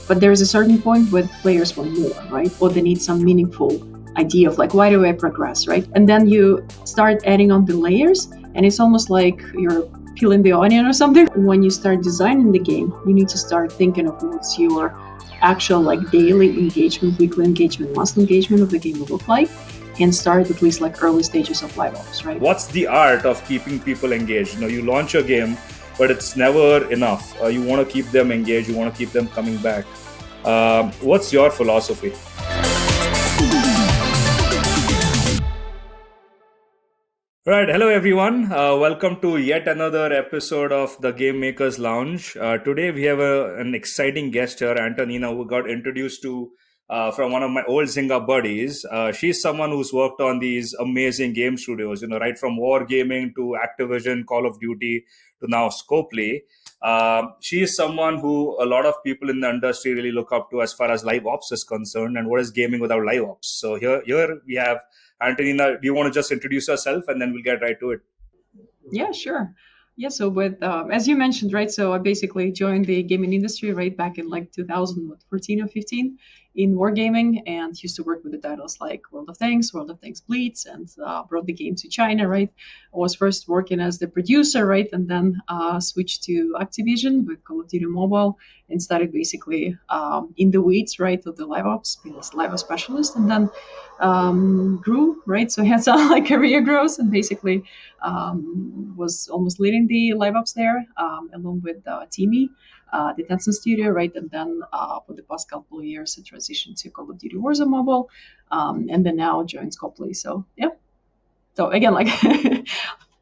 But there's a certain point where players want more, right? Or they need some meaningful idea of like, why do I progress, right? And then you start adding on the layers, and it's almost like you're peeling the onion or something. When you start designing the game, you need to start thinking of what's your actual like daily engagement, weekly engagement, monthly engagement of the game will look like, and start at least like early stages of LiveOps, right? What's the art of keeping people engaged? You launch a game, but it's never enough. You want to keep them engaged. You want to keep them coming back. What's your philosophy? Right. Hello, everyone. Welcome to yet another episode of the Game Makers Lounge. Today, we have an exciting guest here, Antanina, who got introduced to from one of my old Zynga buddies. She's someone who's worked on these amazing game studios, right from Wargaming to Activision, Call of Duty to now Scopely. She is someone who a lot of people in the industry really look up to as far as LiveOps is concerned, and what is gaming without LiveOps. So here we have Antanina. Do you want to just introduce yourself and then we'll get right to it? Yeah, sure. Yeah, so with as you mentioned, right? So I basically joined the gaming industry right back in like 2014 or 15 in Wargaming, and used to work with the titles like World of Tanks Blitz, and brought the game to China, right? I was first working as the producer, right, and then switched to Activision with Call of Duty Mobile, and started basically in the weeds, right, of the LiveOps, as LiveOps Specialist, and then grew, right? So I had some like career growth, and basically was almost leading the LiveOps there, along with Timmy, the Tencent studio, right? And then for the past couple of years, I transitioned to Call of Duty Warzone Mobile, and then now joined Scopely. So yeah. So again, like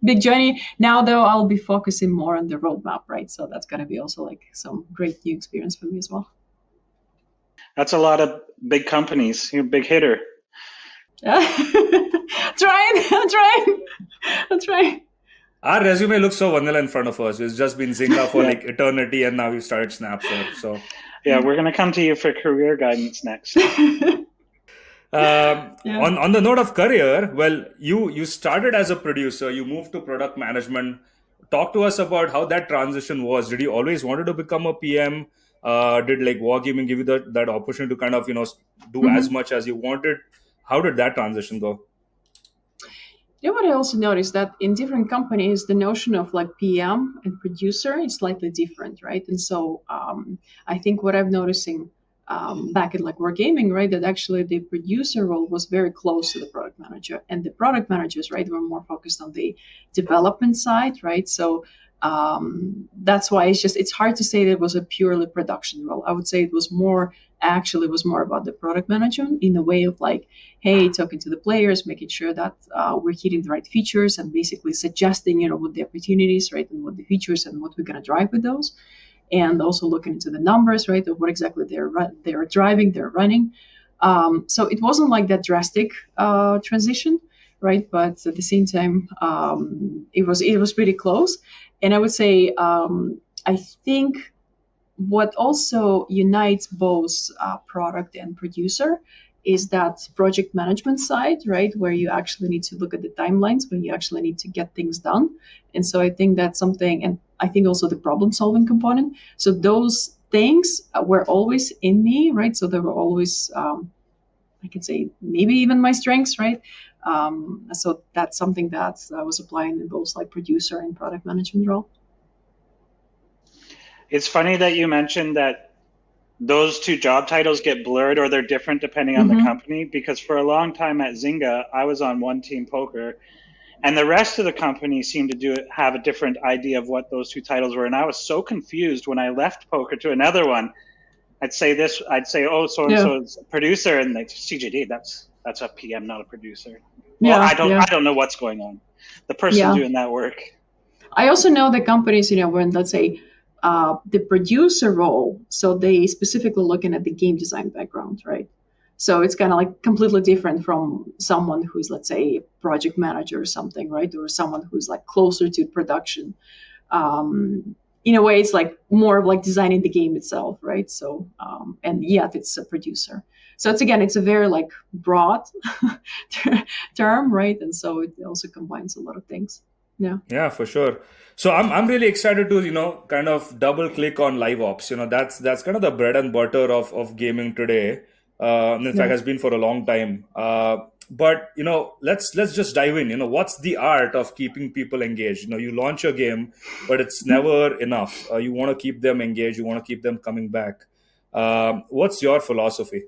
big journey. Now though, I'll be focusing more on the roadmap, right? So that's gonna be also like some great new experience for me as well. That's a lot of big companies. You're a big hitter. Trying. Our resume looks so vanilla in front of us. It's just been Zynga for like eternity, and now we've started Snapshot. So yeah, we're gonna come to you for career guidance next. On the note of career, well, you started as a producer, you moved to product management. Talk to us about how that transition was. Did you always wanted to become a PM? Did like Wargaming give you that opportunity to kind of do as much as you wanted? How did that transition go? You know what I also noticed, that in different companies, the notion of like PM and producer is slightly different, right? And so I think what I'm noticing back at like Wargaming, right, that actually the producer role was very close to the product manager, and the product managers, right, were more focused on the development side, right? So that's why it's hard to say that it was a purely production role. I would say it was more about the product management, in a way of like, hey, talking to the players, making sure that we're hitting the right features, and basically suggesting, what the opportunities, right, and what the features and what we're going to drive with those, and also looking into the numbers, right, of what exactly they're driving, they're running. So it wasn't like that drastic transition, right? But at the same time, it was pretty close. And I would say, I think what also unites both product and producer is that project management side, right, where you actually need to look at the timelines, when you actually need to get things done. And so I think that's something, and I think also the problem solving component. So those things were always in me, right? So they were always, I could say, maybe even my strengths, right? So that's something that I was applying in both like producer and product management role. It's funny that you mentioned that those two job titles get blurred, or they're different depending on the company, because for a long time at Zynga, I was on one team poker, and the rest of the company seemed to have a different idea of what those two titles were. And I was so confused when I left poker to another one. I'd say, oh, so-and-so is a producer, and like, CGD, that's a PM, not a producer. Well, I don't know what's going on. The person doing that work. I also know the companies, when, let's say, the producer role, so they specifically looking at the game design background, right? So it's kind of like completely different from someone who's, let's say, a project manager or something, right? Or someone who's like closer to production. In a way, it's like more of like designing the game itself, right? So, and yet it's a producer. So it's a very like broad term, right? And so it also combines a lot of things. Yeah, for sure. So I'm really excited to kind of double click on LiveOps. That's kind of the bread and butter of gaming today. And in fact, has been for a long time. But let's just dive in. What's the art of keeping people engaged? You launch a game, but it's never enough. You want to keep them engaged. You want to keep them coming back. What's your philosophy?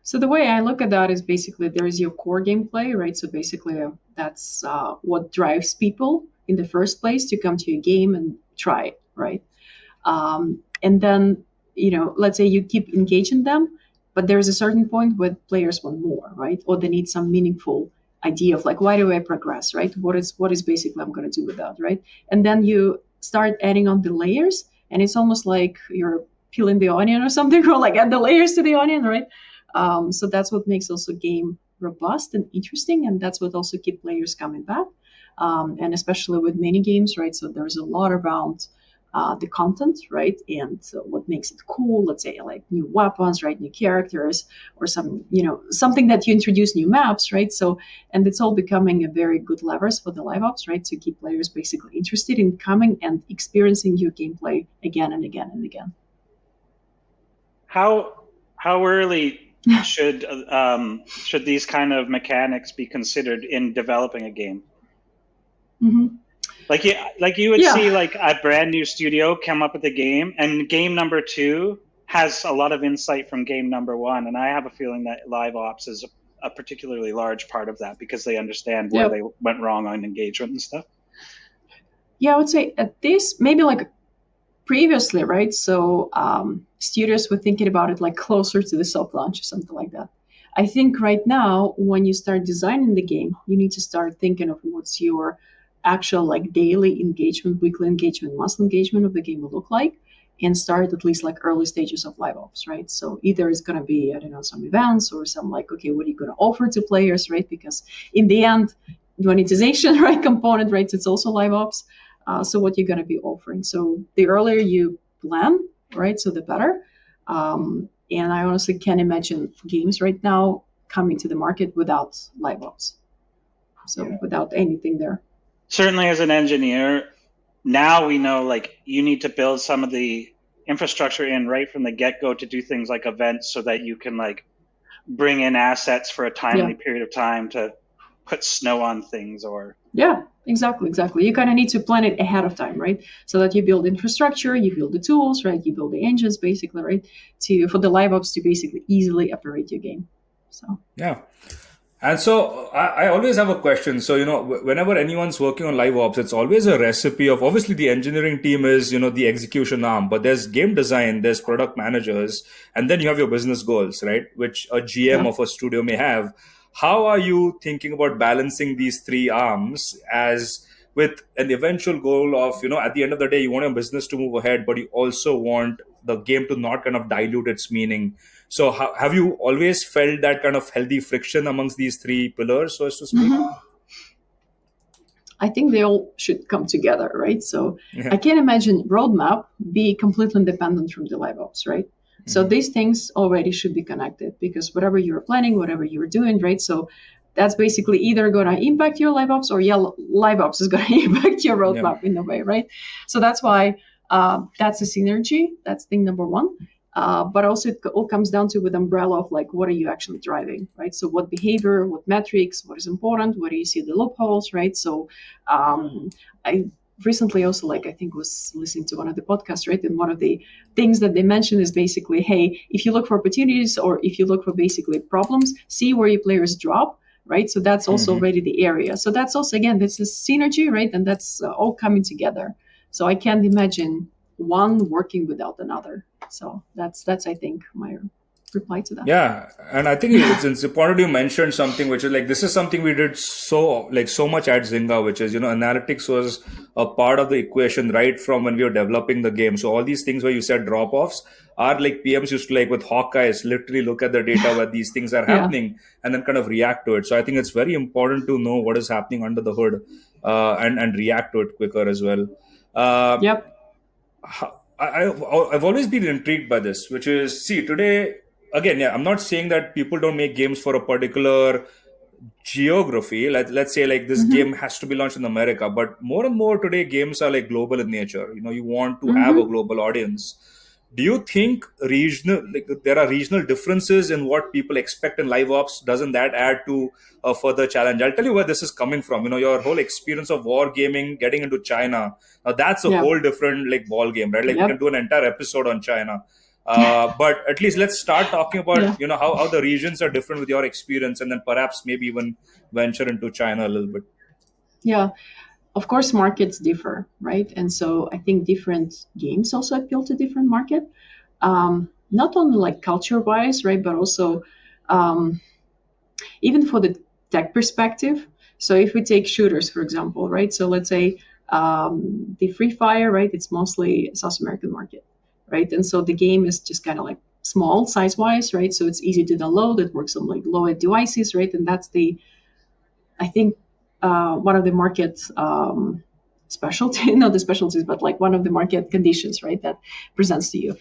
So the way I look at that is basically there is your core gameplay, right? So basically that's what drives people in the first place to come to your game and try it, right? And then, let's say you keep engaging them, but there's a certain point where players want more, right? Or they need some meaningful idea of like, why do I progress, right? What is basically I'm going to do with that, right? And then you start adding on the layers, and it's almost like you're peeling the onion or something, or like add the layers to the onion, right? So that's what makes also game robust and interesting, and that's what also keep players coming back. And especially with mini games, right? So there's a lot around the content, right? And what makes it cool, let's say like new weapons, right? New characters, or something that you introduce new maps, right? So, and it's all becoming a very good levers for the live ops, right? To keep players basically interested in coming and experiencing your gameplay again and again and again. How early should these kind of mechanics be considered in developing a game? Mm-hmm. Like you would see like a brand new studio come up with a game, and game number 2 has a lot of insight from game number 1, and I have a feeling that live ops is a particularly large part of that because they understand where they went wrong on engagement and stuff. Yeah, I would say at this maybe like previously, right? So studios were thinking about it like closer to the soft launch or something like that. I think right now, when you start designing the game, you need to start thinking of what's your actual like daily engagement, weekly engagement, monthly engagement of the game will look like, and start at least like early stages of live ops, right? So either it's going to be, I don't know, some events or some like, okay, what are you going to offer to players, right? Because in the end, monetization, right, component, right, it's also live ops. So what you're going to be offering. So the earlier you plan, right, so the better. And I honestly can't imagine games right now coming to the market without live ops. So without anything there. Certainly as an engineer, now we know like you need to build some of the infrastructure in right from the get-go to do things like events so that you can like bring in assets for a timely period of time to put snow on things or... Yeah, exactly. You kind of need to plan it ahead of time, right? So that you build infrastructure, you build the tools, right? You build the engines basically, right? For the live ops to basically easily operate your game. So yeah. And so I always have a question. So, whenever anyone's working on live ops, it's always a recipe of, obviously the engineering team is, the execution arm, but there's game design, there's product managers, and then you have your business goals, right? Which a GM of a studio may have. How are you thinking about balancing these three arms as with an eventual goal of, at the end of the day, you want your business to move ahead, but you also want the game to not kind of dilute its meaning. So have you always felt that kind of healthy friction amongst these three pillars, so as to speak? Mm-hmm. I think they all should come together, right? So I can't imagine roadmap be completely independent from the live ops, right? Mm-hmm. So these things already should be connected because whatever you're planning, whatever you're doing, right? So that's basically either going to impact your live ops or live ops is going to impact your roadmap in a way, right? So that's why that's a synergy. That's thing number one. But also it all comes down to with umbrella of like, what are you actually driving, right? So what behavior, what metrics, what is important, where do you see the loopholes, right? So I recently also, like, I think was listening to one of the podcasts, right? And one of the things that they mentioned is basically, hey, if you look for opportunities or if you look for basically problems, see where your players drop, right? So that's also already the area. So that's also, again, this is synergy, right? And that's all coming together. So I can't imagine one working without another. So that's I think my reply to that. Yeah, and I think it's important you mentioned something which is like, this is something we did so much at Zynga, which is, analytics was a part of the equation right from when we were developing the game. So all these things where you said drop-offs are like PMs used to, like with Hawkeyes, literally look at the data where these things are happening and then kind of react to it. So I think it's very important to know what is happening under the hood and react to it quicker as well. I've always been intrigued by this, which is, see, today, again, I'm not saying that people don't make games for a particular geography, let's say like this game has to be launched in America, but more and more today games are like global in nature. You want to have a global audience. Do you think regional, like there are regional differences in what people expect in live ops? Doesn't that add to a further challenge? I'll tell you where this is coming from. Your whole experience of Wargaming getting into China. Now that's a whole different like ball game, right? Like we can do an entire episode on China. But at least let's start talking about how the regions are different with your experience, and then perhaps maybe even venture into China a little bit. Yeah, of course markets differ, right? And so I think different games also appeal to different market, not only like culture wise, right, but also even for the tech perspective. So if we take shooters, for example, right, so let's say the Free Fire, right, it's mostly South American market, right? And so the game is just kind of like small size wise, right? So it's easy to download. It works on like low-end devices, right? And that's I think one of the market specialty, not the specialties, but like one of the market conditions, right, that presents to you.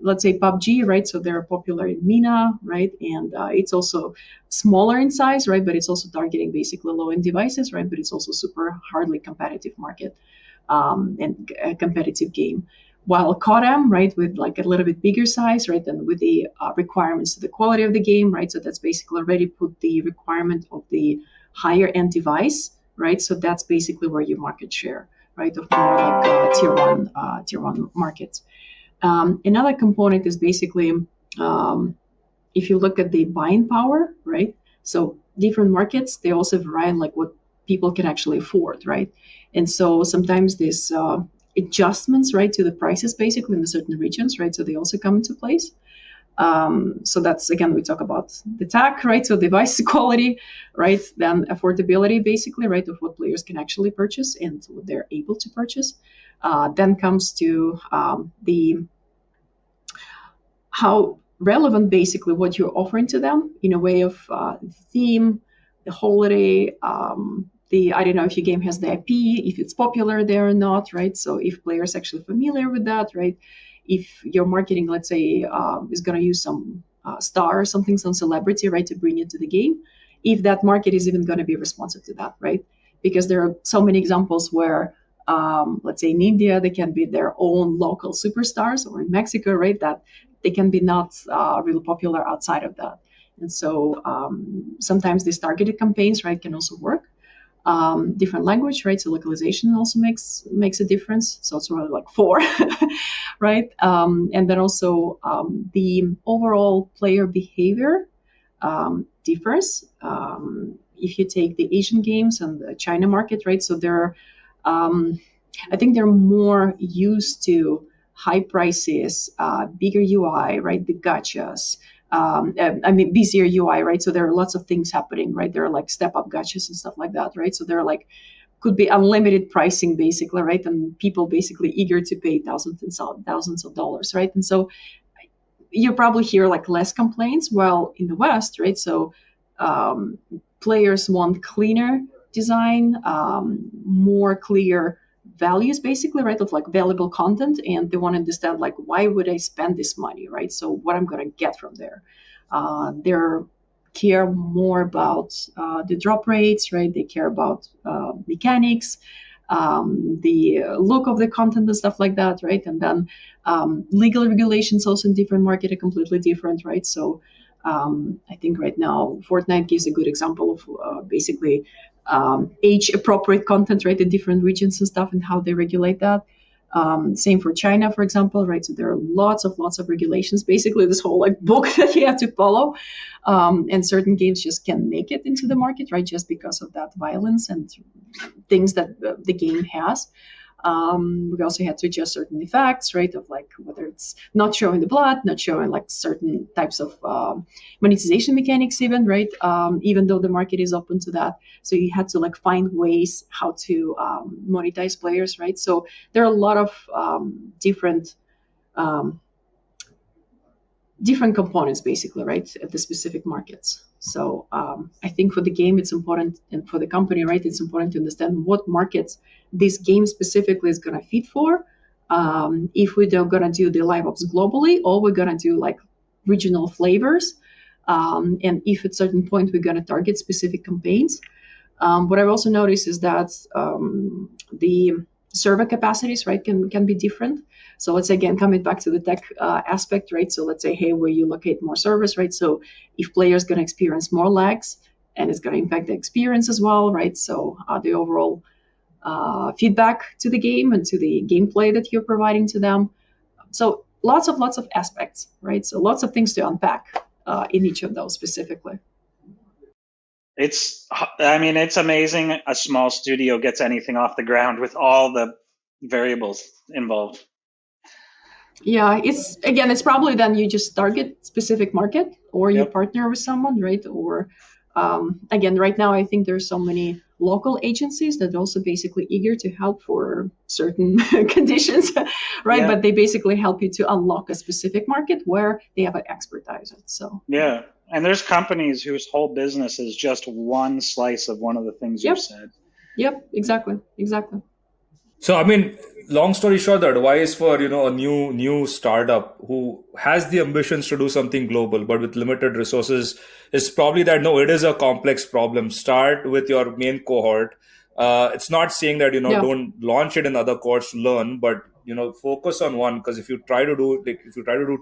Let's say PUBG, right? So they're popular in MENA, right? And it's also smaller in size, right? But it's also targeting basically low-end devices, right? But it's also super hardly competitive market and a competitive game. While CODM, right, with like a little bit bigger size, right, and with the requirements to the quality of the game, right? So that's basically already put the requirement of the higher end device, right? So that's basically where your market share, right, of more like tier one markets. Another component is basically if you look at the buying power, right? So different markets, they also vary in like what people can actually afford, right? And so sometimes this adjustments, right, to the prices basically in the certain regions, right? So they also come into place. So that's, again, we talk about the tech, right? So device quality, right? Then affordability basically, right, of what players can actually purchase and what they're able to purchase. Then comes to how relevant basically what you're offering to them in a way of theme, the holiday, I don't know if your game has the IP, if it's popular there or not, right? So if players actually familiar with that, right? If your marketing, let's say, is going to use some star or something, some celebrity, right, to bring into the game, if that market is even going to be responsive to that, right? Because there are so many examples where, let's say in India, they can be their own local superstars, or in Mexico, right, that they can be not really popular outside of that. And so sometimes these targeted campaigns, right, can also work. Different language, right? So localization also makes a difference. So it's really like 4, right? And then also the overall player behavior differs. If you take the Asian games and the China market, right? So I think they're more used to high prices, bigger UI, right? The gachas. Busier UI, right? So there are lots of things happening, right? There are like step-up gachas and stuff like that, right? So there are like, could be unlimited pricing basically, right? And people basically eager to pay thousands of dollars, right? And so you probably hear like less complaints, while in the West, right? So players want cleaner design, more clear values basically, right, of like valuable content, and they want to understand like, why would I spend this money, right? So what I'm going to get from there. They care more about the drop rates, right? They care about mechanics, the look of the content and stuff like that, right? And then legal regulations also in different market are completely different, right? So I think right now Fortnite gives a good example of basically age appropriate content, right, in different regions and stuff, and how they regulate that. Same for China, for example, right? So there are lots of regulations, basically this whole like book that you have to follow, and certain games just can't make it into the market, right, just because of that violence and things that the game has. We also had to adjust certain effects, right, of like whether it's not showing the blood, not showing like certain types of monetization mechanics even, right, even though the market is open to that. So you had to like find ways how to monetize players, right? So there are a lot of different components basically, right, at the specific markets. So I think for the game it's important, and for the company, right, it's important to understand what markets this game specifically is going to fit for. If we're going to do the live ops globally, or we're going to do like regional flavors, And if at certain point we're going to target specific campaigns. What I've also noticed is that the server capacities, right, can be different. So let's say, again, coming back to the tech aspect, right? So let's say, hey, where you locate more servers, right? So if players going to experience more lags, and it's going to impact the experience as well, right? So the overall feedback to the game and to the gameplay that you're providing to them. So lots of aspects, right? So lots of things to unpack in each of those specifically. It's amazing a small studio gets anything off the ground with all the variables involved. Yeah, it's probably then you just target specific market, or you partner with someone, right? Or again, right now I think there's so many local agencies that are also basically eager to help for certain conditions, right? Yeah. But they basically help you to unlock a specific market where they have an expertise. So yeah, and there's companies whose whole business is just one slice of one of the things you said. Yep, exactly. So, I mean, long story short, the advice for, a new startup who has the ambitions to do something global, but with limited resources, is probably that, no, it is a complex problem. Start with your main cohort. It's not saying that, don't launch it in other cohorts to learn, but, focus on one, because if you try to do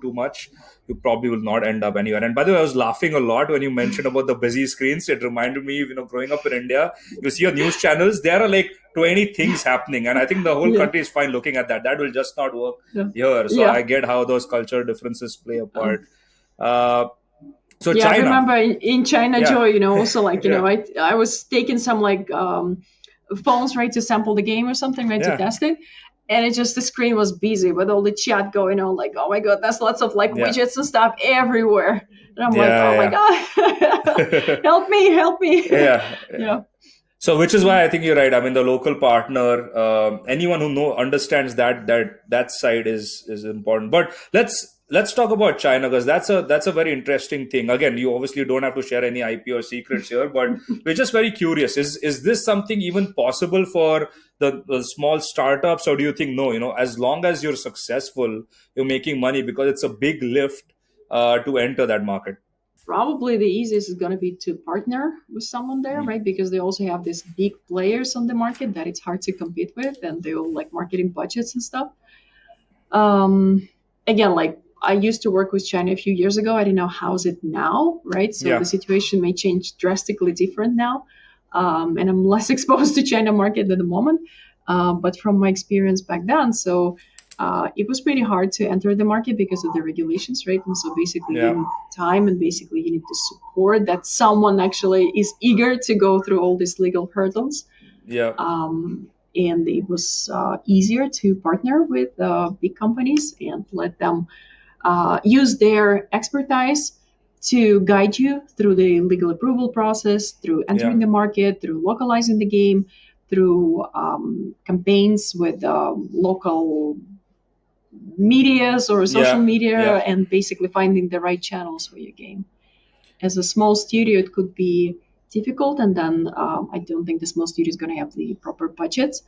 too much, you probably will not end up anywhere. And by the way, I was laughing a lot when you mentioned about the busy screens. It reminded me, growing up in India, you see your news channels, there are like 20 things happening, and I think the whole country is fine looking at that. That will just not work here. So I get how those cultural differences play a part. So China. I remember in China, Joe, also like, I was taking some like phones, right, to sample the game or something, right, to test it. And it just, the screen was busy with all the chat going on, like, oh my God, there's lots of like widgets and stuff everywhere. And I'm like, oh my God, help me. Yeah. So, which is why I think you're right. I mean, the local partner, anyone who understands that side is important. But let's talk about China, because that's a very interesting thing. Again, you obviously don't have to share any IP or secrets here, but we're just very curious. Is this something even possible for the small startups, or do you think no? As long as you're successful, you're making money, because it's a big lift to enter that market. Probably the easiest is going to be to partner with someone there, right? Because they also have these big players on the market that it's hard to compete with, and they all like marketing budgets and stuff. Again, like I used to work with China a few years ago. I don't know how's it now, right? So the situation may change drastically different now. And I'm less exposed to China market at the moment. But from my experience back then, so it was pretty hard to enter the market because of the regulations, right? And so basically you need time, and basically you need to support that someone actually is eager to go through all these legal hurdles. And it was easier to partner with big companies and let them use their expertise to guide you through the legal approval process, through entering the market, through localizing the game, through campaigns with local medias or social media, and basically finding the right channels for your game. As a small studio, it could be difficult, and then I don't think the small studio is going to have the proper budgets.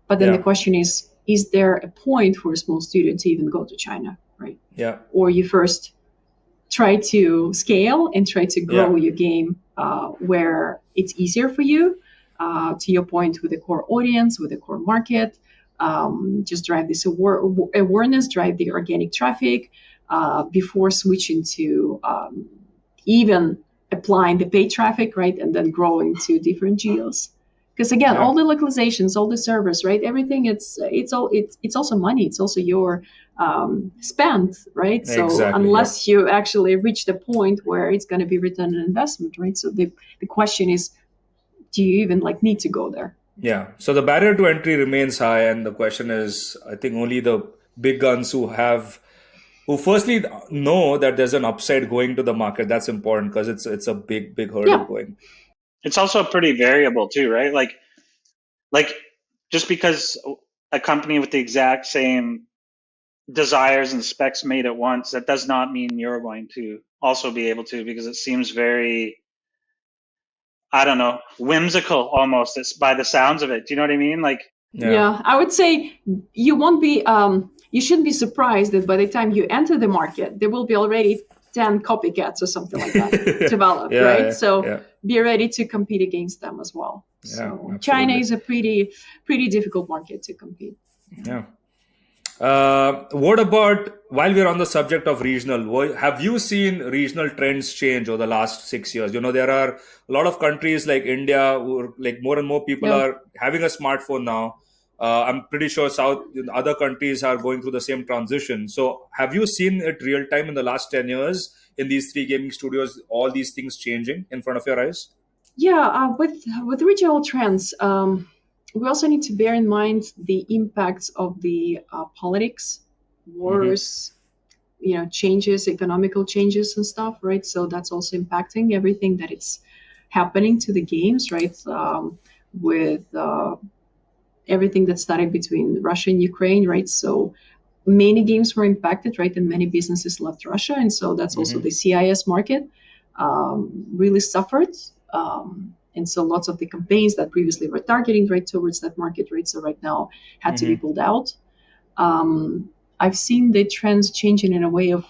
But then the question is there a point for a small studio to even go to China, right? Or you first try to scale and try to grow your game where it's easier for you, to your point, with the core audience, with the core market. Just drive this awareness, drive the organic traffic before switching to even applying the paid traffic, right? And then growing to different geos. Because again, all the localizations, all the servers, right? Everything, it's also money. It's also your spend, right? So unless you actually reach the point where it's going to be return on investment, right? So the question is, do you even like need to go there? Yeah. So the barrier to entry remains high, and the question is, I think only the big guns who firstly know that there's an upside going to the market. That's important, because it's a big hurdle going. It's also pretty variable too, right? Like just because a company with the exact same desires and specs made at once, that does not mean you're going to also be able to, because it seems very, I don't know, whimsical almost. It's by the sounds of it. Do you know what I mean? Like, I would say you won't be, you shouldn't be surprised that by the time you enter the market, there will be already 10 copycats or something like that developed, right? So be ready to compete against them as well. So absolutely. China is a pretty difficult market to compete. Yeah. What about, while we're on the subject of regional, have you seen regional trends change over the last 6 years? There are a lot of countries like India who like more and more people are having a smartphone now. I'm pretty sure other countries are going through the same transition. So have you seen it real time in the last 10 years in these 3 gaming studios, all these things changing in front of your eyes? Yeah, with regional trends, we also need to bear in mind the impacts of the politics, wars, changes, economical changes and stuff, right? So that's also impacting everything that it's happening to the games, right? With everything that started between Russia and Ukraine, right? So many games were impacted, right? And many businesses left Russia. And so that's also the CIS market really suffered. And so lots of the campaigns that previously were targeting right towards that market, right? So right now had to be pulled out. I've seen the trends changing in a way of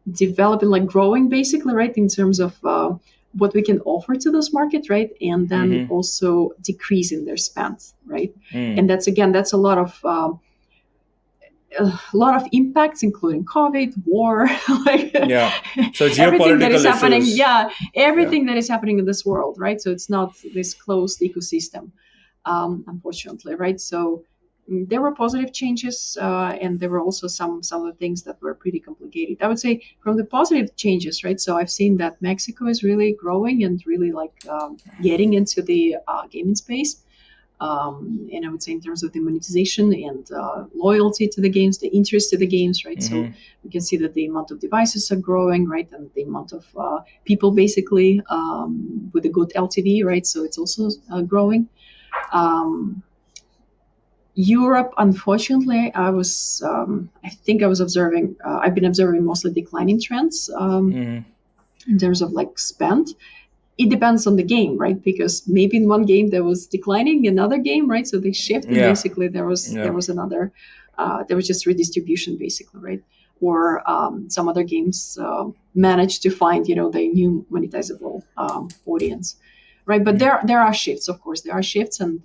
developing, like growing basically, right? In terms of what we can offer to those markets, right? And then also decreasing their spend, right? And that's a lot of impacts, including COVID, war, so everything that is happening. Issues. Everything that is happening in this world, right? So it's not this closed ecosystem, unfortunately, right? So there were positive changes, and there were also some of the things that were pretty complicated. I would say from the positive changes, right? So I've seen that Mexico is really growing and really getting into the gaming space. And I would say in terms of the monetization and loyalty to the games, the interest to the games, right? So we can see that the amount of devices are growing, right? And the amount of people basically with a good LTV, right? So it's also growing. Europe, unfortunately, I think I was observing, I've been observing mostly declining trends in terms of spend. It depends on the game, right? Because maybe in one game there was declining, another game, right? So they shift, and basically there was another, there was just redistribution, basically, right? Or some other games managed to find, the new monetizable audience, right? But there are shifts, of course, and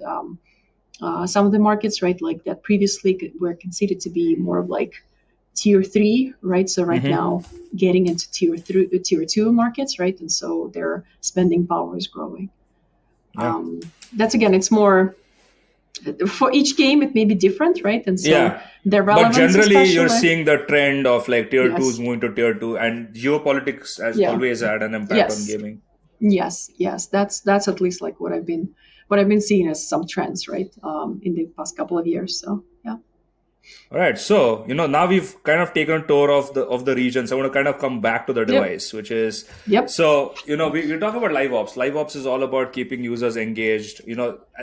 some of the markets, right, like that previously were considered to be more of tier 3, right? So right now getting into tier 2 markets, right? And so their spending power is growing. That's again, it's more for each game, it may be different, right? And so their relevance, but generally especially, you're seeing the trend of tier 2s moving to tier 2, and geopolitics has always had an impact on gaming. Yes, that's at least what I've been seeing as some trends, right, in the past couple of years. So All right. So, now we've kind of taken a tour of the regions. I want to kind of come back to the device, which is, so, we're talking about LiveOps. LiveOps is all about keeping users engaged.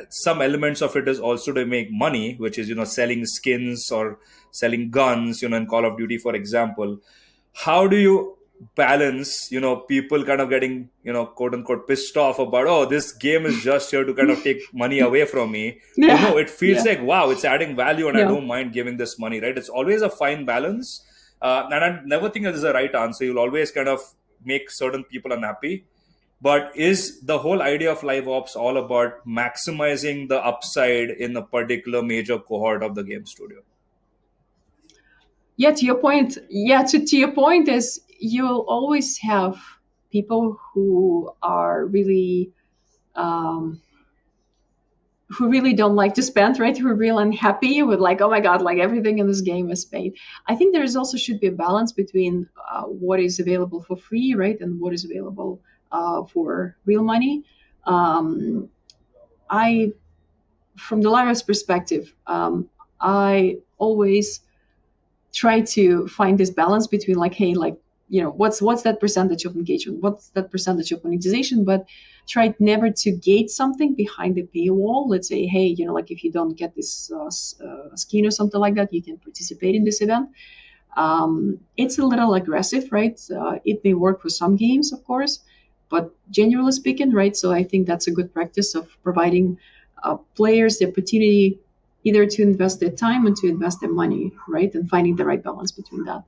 Some elements of it is also to make money, which is, selling skins or selling guns, in Call of Duty, for example. How do you balance, people kind of getting, quote unquote, pissed off about, oh, this game is just here to kind of take money away from me. It feels like, wow, it's adding value and I don't mind giving this money, right? It's always a fine balance. And I never think that there's a right answer. You'll always kind of make certain people unhappy. But is the whole idea of LiveOps all about maximizing the upside in a particular major cohort of the game studio? To your point, to your point is you'll always have people who are really who really don't like to spend, right? Who are real unhappy with oh my God, everything in this game is paid. I think there is also should be a balance between what is available for free, right? And what is available for real money. From the LiveOps perspective, I always try to find this balance between what's that percentage of engagement, what's that percentage of monetization, but try never to gate something behind the paywall. Let's say, hey, if you don't get this skin or something like that, you can participate in this event. It's a little aggressive, right? It may work for some games, of course, but generally speaking, right? So I think that's a good practice of providing players the opportunity either to invest their time and to invest their money, right? And finding the right balance between that.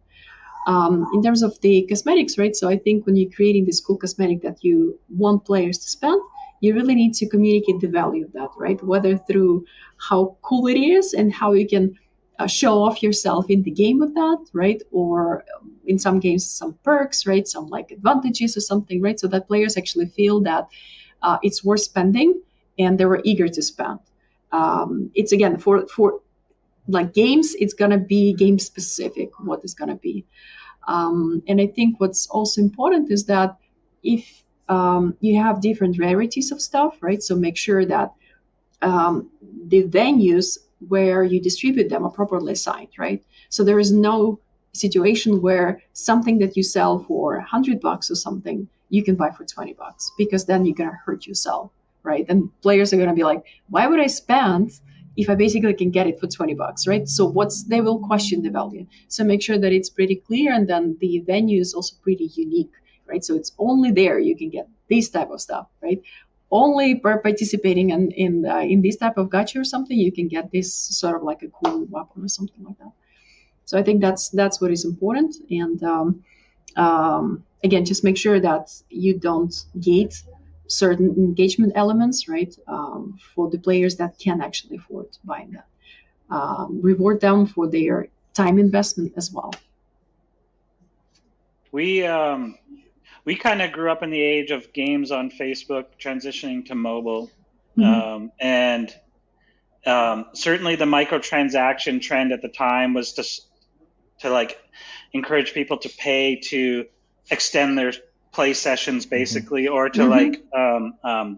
In terms of the cosmetics, right? So I think when you're creating this cool cosmetic that you want players to spend, you really need to communicate the value of that, right? Whether through how cool it is and how you can show off yourself in the game with that, right? Or in some games, some perks, right? Some like advantages or something, right? So that players actually feel that it's worth spending and they were eager to spend. It's again for like games, it's gonna be game specific what it's gonna be. And I think what's also important is that if you have different rarities of stuff, right? So make sure that the venues where you distribute them are properly assigned, right? So there is no situation where something that you sell for $100 or something you can buy for $20 because then you're gonna hurt yourself, right? And players are gonna be like, why would I spend if I basically can get it for $20, right? So they will question the value. So make sure that it's pretty clear, and then the venue is also pretty unique, right? So it's only there you can get this type of stuff, right? Only by participating in this type of gacha or something, you can get this sort of like a cool weapon or something like that. So I think that's what is important. And again, just make sure that you don't gate certain engagement elements, right? For the players that can actually afford buying that. Reward them for their time investment as well. We kind of grew up in the age of games on Facebook transitioning to mobile. Mm-hmm. And certainly the microtransaction trend at the time was to like encourage people to pay to extend their play sessions basically, or to like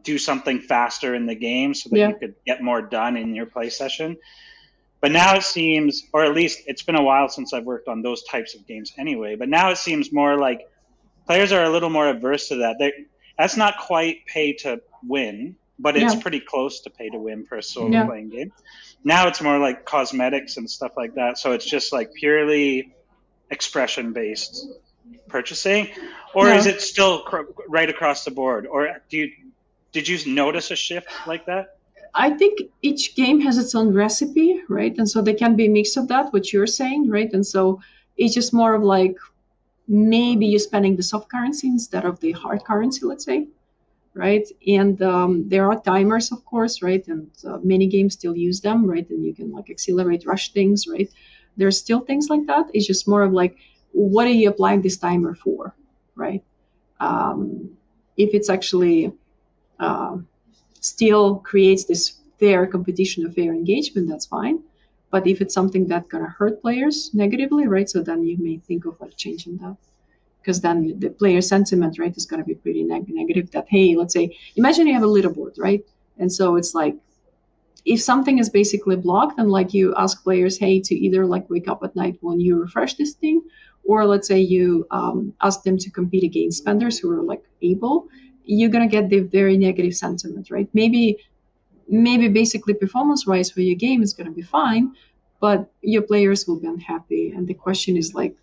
do something faster in the game so that you could get more done in your play session. But now it seems, or at least it's been a while since I've worked on those types of games anyway, but now it seems more like players are a little more averse to that. That's not quite pay to win, but it's pretty close to pay to win for a solo playing game. Now it's more like cosmetics and stuff like that. So it's just like purely expression-based purchasing, or is it still right across the board? Or did you notice a shift like that? I think each game has its own recipe, right? And so there can be a mix of that, what you're saying, right? And so it's just more of like maybe you're spending the soft currency instead of the hard currency, let's say, right? And there are timers, of course, right? And many games still use them, right? And you can like accelerate, rush things, right? There's still things like that. It's just more of like, what are you applying this timer for, right? If it's actually still creates this fair competition or fair engagement, that's fine. But if it's something that's gonna hurt players negatively, right? So then you may think of like changing that, because then the player sentiment, right, is gonna be pretty negative. That hey, let's say, imagine you have a leaderboard, right? And so it's like, if something is basically blocked, and like you ask players, hey, to either like wake up at night when you refresh this thing, or let's say you ask them to compete against spenders who are like able, you're gonna get the very negative sentiment, right? Maybe basically performance-wise for your game is gonna be fine, but your players will be unhappy. And the question is like,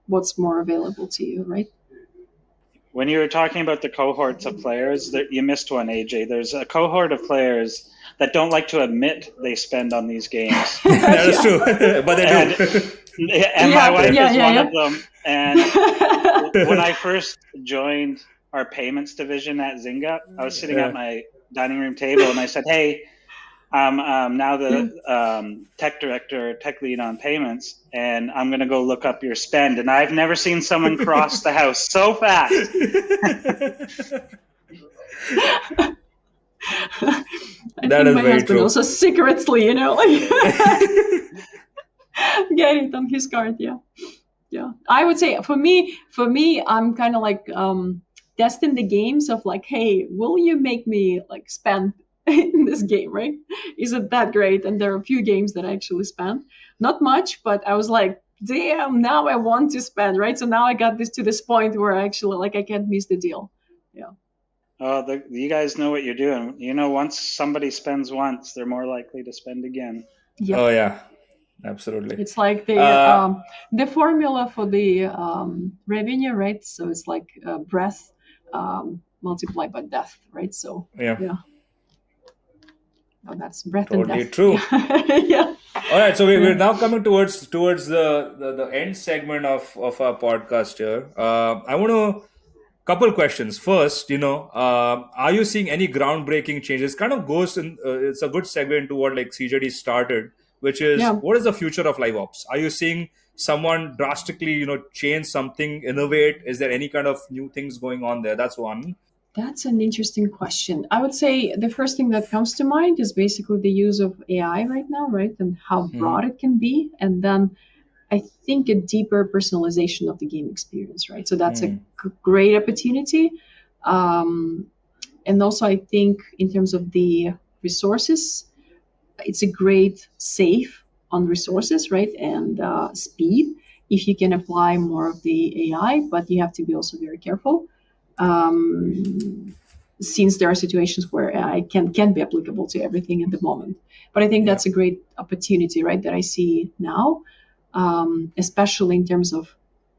what's more available to you, right? When you were talking about the cohorts of players, you missed one, AJ. There's a cohort of players that don't like to admit they spend on these games. That is true, but they do. And my wife is one of them. And when I first joined our payments division at Zynga, I was sitting at my dining room table and I said, hey, I'm now the tech lead on payments, and I'm going to go look up your spend. And I've never seen someone cross the house so fast. That is my very husband true. Also secretly, like get it on his card. Yeah. I would say for me, I'm kind of like testing the games of like, hey, will you make me like spend in this game, right? Is it that great? And there are a few games that I actually spent, not much, but I was like, damn, now I want to spend, right? So now I got to this point where I actually like I can't miss the deal. Yeah. Oh, you guys know what you're doing. Once somebody spends once, they're more likely to spend again. Yep. Oh yeah, absolutely. It's like the formula for the revenue, right? So it's like breadth multiplied by depth, right? So yeah. Well, that's breath and Totally death. true. Yeah. All right, so we're now coming towards the end segment of our podcast here. I want to couple questions. First, are you seeing any groundbreaking changes? Kind of goes in. It's a good segue into what like CJD started, which is Yeah. what is the future of live ops? Are you seeing someone drastically, change something, innovate? Is there any kind of new things going on there? That's one. That's an interesting question. I would say the first thing that comes to mind is basically the use of AI right now, right? And how broad it can be. And then I think a deeper personalization of the game experience, right? So that's a great opportunity. Um, and also, I think in terms of the resources, it's a great save on resources, right? And speed if you can apply more of the AI, but you have to be also very careful. Since there are situations where AI can be applicable to everything at the moment. But I think that's a great opportunity, right, that I see now, especially in terms of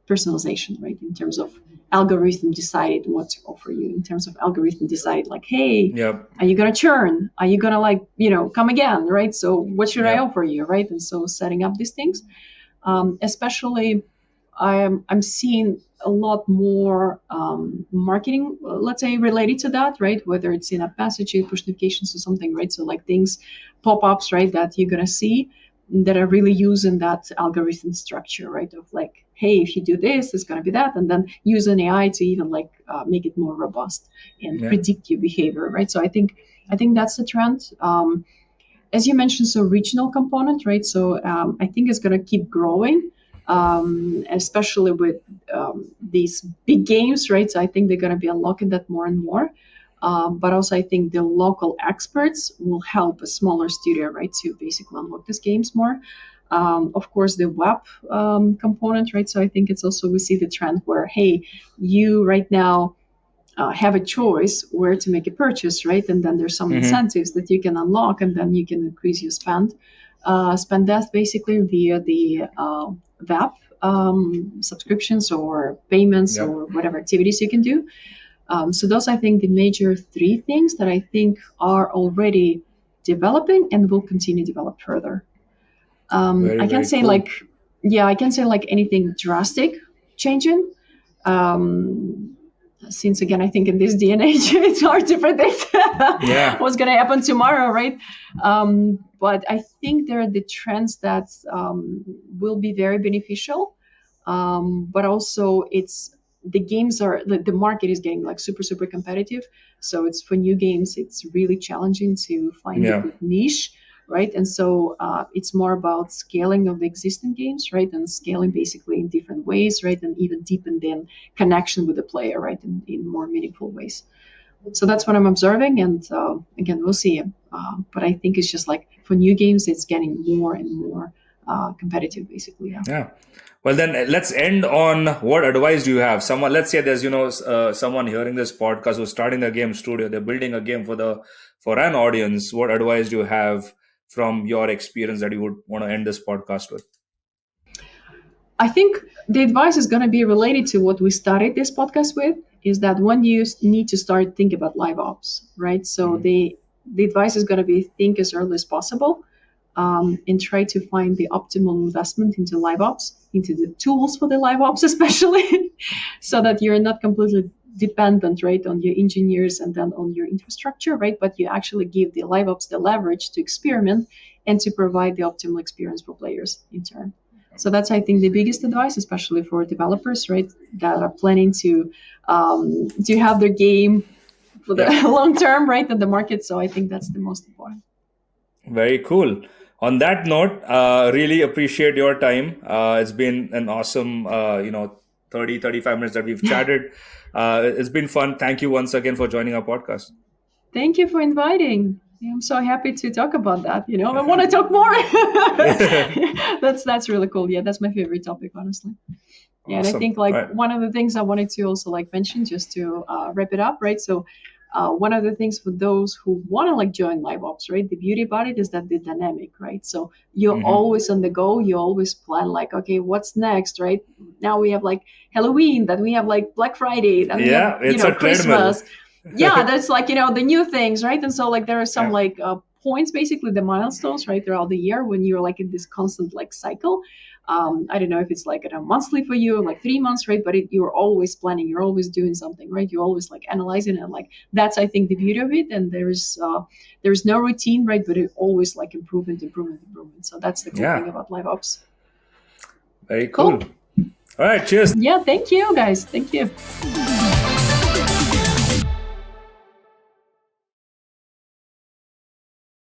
personalization, right, in terms of algorithm decided what to offer you, in terms of algorithm decided like, hey, Yep. are you going to churn? Are you going to like, come again, right? So what should I Yep. offer you, right? And so setting up these things, especially I'm seeing a lot more marketing, let's say, related to that, right? Whether it's in a message, push notifications or something, right? So like things, pop-ups, right, that you're gonna see that are really using that algorithm structure, right? Of like, hey, if you do this, it's gonna be that, and then use an AI to even like make it more robust and predict your behavior, right? So I think that's the trend. As you mentioned, so regional component, right? So I think it's going to keep growing, especially with these big games, right? So I think they're going to be unlocking that more and more. But also, I think the local experts will help a smaller studio, right, to basically unlock these games more. Of course, the web component, right? So I think it's also, we see the trend where, hey, you right now have a choice where to make a purchase, right? And then there's some incentives that you can unlock, and then you can increase your spend that basically via the web subscriptions or payments or whatever activities you can do. So those, I think, the major three things that I think are already developing and will continue to develop further. I can't say cool. I can't say like anything drastic changing. Since again, I think in this day and age, it's hard to predict what's going to happen tomorrow, right? But I think there are the trends that will be very beneficial. But also, the market is getting like super competitive. So it's for new games, it's really challenging to find a good niche, right? And so it's more about scaling of the existing games, right? And scaling basically in different ways, right? And even deepen then connection with the player, right? In more meaningful ways. So that's what I'm observing. And again, we'll see. But I think it's just like for new games, it's getting more and more competitive, basically. Yeah. Well, then let's end on what advice do you have? Someone, let's say there's someone hearing this podcast who's starting a game studio. They're building a game for an audience. What advice do you have from your experience that you would want to end this podcast with? I think the advice is going to be related to what we started this podcast with, is that when you need to start think about live ops, right? So the advice is going to be think as early as possible, and try to find the optimal investment into live ops, into the tools for the live ops especially, so that you're not completely dependent, right, on your engineers and then on your infrastructure, right? But you actually give the live ops the leverage to experiment and to provide the optimal experience for players in turn. So that's, I think, the biggest advice, especially for developers, right, that are planning to have their game for the long term, right, in the market. So I think that's the most important. Very cool. On that note, really appreciate your time. It's been an awesome, 30, 35 minutes that we've chatted. It's been fun. Thank you once again for joining our podcast. Thank you for inviting. I'm so happy to talk about that. I want to talk more. That's really cool. Yeah, that's my favorite topic, honestly. Yeah, awesome. And I think one of the things I wanted to also mention, just to wrap it up, right? So one of the things for those who want to join LiveOps, right? The beauty about it is that they're dynamic, right? So you're always on the go. You always plan okay, what's next, right? Now we have Halloween, then we have Black Friday, then we have it's a Christmas. Yeah, that's the new things, right? And so there are some points, basically the milestones, right, throughout the year when you're like in this constant like cycle. I don't know if it's like monthly for you, like 3 months, right? But you're always planning, you're always doing something, right? You're always like analyzing it. Like that's, I think, the beauty of it. And there's no routine, right? But it always like improvement. So that's the cool thing about LiveOps. Very cool. All right, cheers. Yeah, thank you guys. Thank you.